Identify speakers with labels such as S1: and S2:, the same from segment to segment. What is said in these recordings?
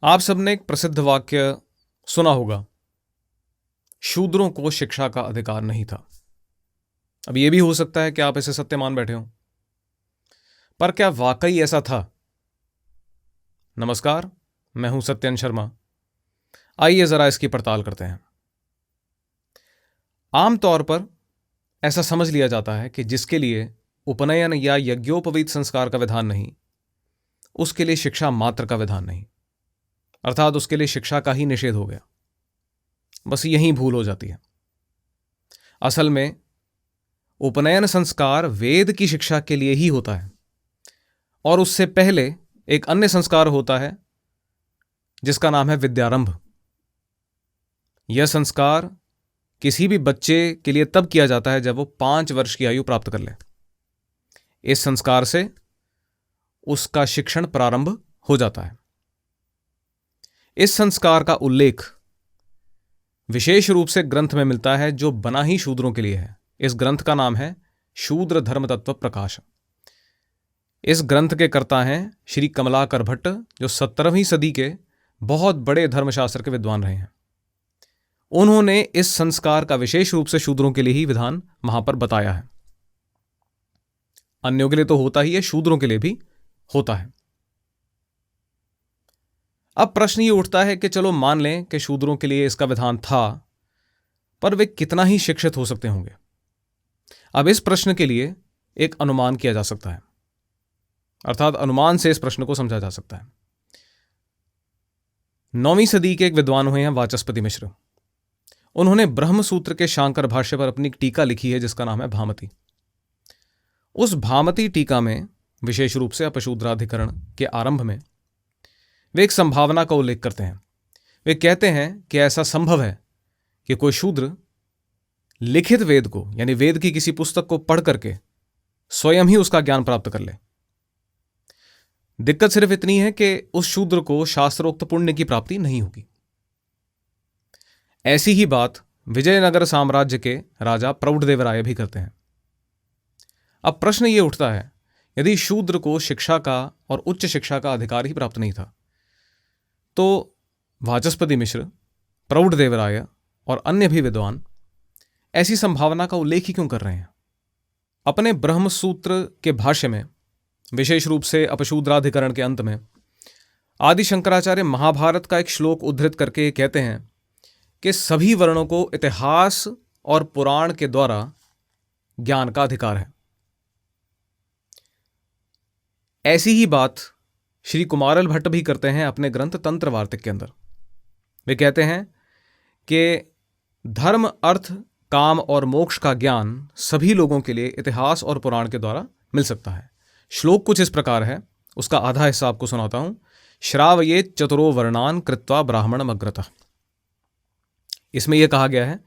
S1: आप सबने एक प्रसिद्ध वाक्य सुना होगा, शूद्रों को शिक्षा का अधिकार नहीं था। अब यह भी हो सकता है कि आप इसे सत्य मान बैठे हो, पर क्या वाकई ऐसा था? नमस्कार, मैं हूं सत्यन शर्मा। आइए जरा इसकी पड़ताल करते हैं। आमतौर पर ऐसा समझ लिया जाता है कि जिसके लिए उपनयन या यज्ञोपवीत संस्कार का विधान नहीं, उसके लिए शिक्षा मात्र का विधान नहीं, अर्थात उसके लिए शिक्षा का ही निषेध हो गया। बस यही भूल हो जाती है। असल में उपनयन संस्कार वेद की शिक्षा के लिए ही होता है, और उससे पहले एक अन्य संस्कार होता है जिसका नाम है विद्यारंभ। यह संस्कार किसी भी बच्चे के लिए तब किया जाता है जब वो 5 वर्ष की आयु प्राप्त कर ले। इस संस्कार से उसका शिक्षण प्रारंभ हो जाता है। इस संस्कार का उल्लेख विशेष रूप से ग्रंथ में मिलता है जो बना ही शूद्रों के लिए है। इस ग्रंथ का नाम है शूद्र धर्म तत्व प्रकाश। इस ग्रंथ के कर्ता हैं श्री कमलाकर भट्ट, जो 17वीं सदी के बहुत बड़े धर्मशास्त्र के विद्वान रहे हैं। उन्होंने इस संस्कार का विशेष रूप से शूद्रों के लिए ही विधान वहां पर बताया है। अन्यों के लिए तो होता ही है, शूद्रों के लिए भी होता है। अब प्रश्न ये उठता है कि चलो मान लें कि शूद्रों के लिए इसका विधान था, पर वे कितना ही शिक्षित हो सकते होंगे? अब इस प्रश्न के लिए एक अनुमान किया जा सकता है, अर्थात अनुमान से इस प्रश्न को समझा जा सकता है। 9वीं सदी के एक विद्वान हुए हैं वाचस्पति मिश्र। उन्होंने ब्रह्म सूत्र के शांकर भाष्य पर अपनी टीका लिखी है जिसका नाम है भामती। उस भामती टीका में विशेष रूप से अपशूद्राधिकरण के आरंभ में वे एक संभावना का उल्लेख करते हैं। वे कहते हैं कि ऐसा संभव है कि कोई शूद्र लिखित वेद को, यानी वेद की किसी पुस्तक को पढ़ करके स्वयं ही उसका ज्ञान प्राप्त कर ले। दिक्कत सिर्फ इतनी है कि उस शूद्र को शास्त्रोक्त पुण्य की प्राप्ति नहीं होगी। ऐसी ही बात विजयनगर साम्राज्य के राजा प्रौढ़देवराय भी करते हैं। अब प्रश्न यह उठता है, यदि शूद्र को शिक्षा का और उच्च शिक्षा का अधिकार ही प्राप्त नहीं था, तो वाचस्पति मिश्र, प्रौढ़देवराय और अन्य भी विद्वान ऐसी संभावना का उल्लेख ही क्यों कर रहे हैं? अपने ब्रह्म सूत्र के भाष्य में, विशेष रूप से अपशूद्राधिकरण के अंत में, आदि शंकराचार्य महाभारत का एक श्लोक उद्धृत करके कहते हैं कि सभी वर्णों को इतिहास और पुराण के द्वारा ज्ञान का अधिकार है। ऐसी ही बात श्री कुमारल भट्ट भी करते हैं अपने ग्रंथ तंत्र वार्तिक के अंदर। वे कहते हैं कि धर्म, अर्थ, काम और मोक्ष का ज्ञान सभी लोगों के लिए इतिहास और पुराण के द्वारा मिल सकता है। श्लोक कुछ इस प्रकार है, उसका आधा हिस्सा आपको सुनाता हूं। श्रावयेत चतुरो वर्णान कृत्वा ब्राह्मणम अग्रतः। इसमें यह कहा गया है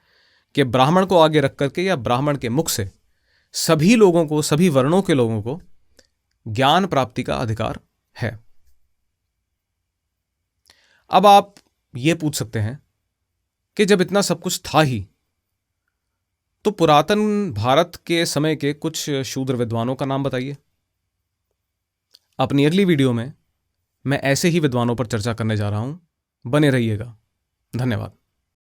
S1: कि ब्राह्मण को आगे रख करके या ब्राह्मण के मुख से सभी लोगों को, सभी वर्णों के लोगों को ज्ञान प्राप्ति का अधिकार है। अब आप यह पूछ सकते हैं कि जब इतना सब कुछ था ही, तो पुरातन भारत के समय के कुछ शूद्र विद्वानों का नाम बताइए। अपनी अगली वीडियो में मैं ऐसे ही विद्वानों पर चर्चा करने जा रहा हूं। बने रहिएगा। धन्यवाद।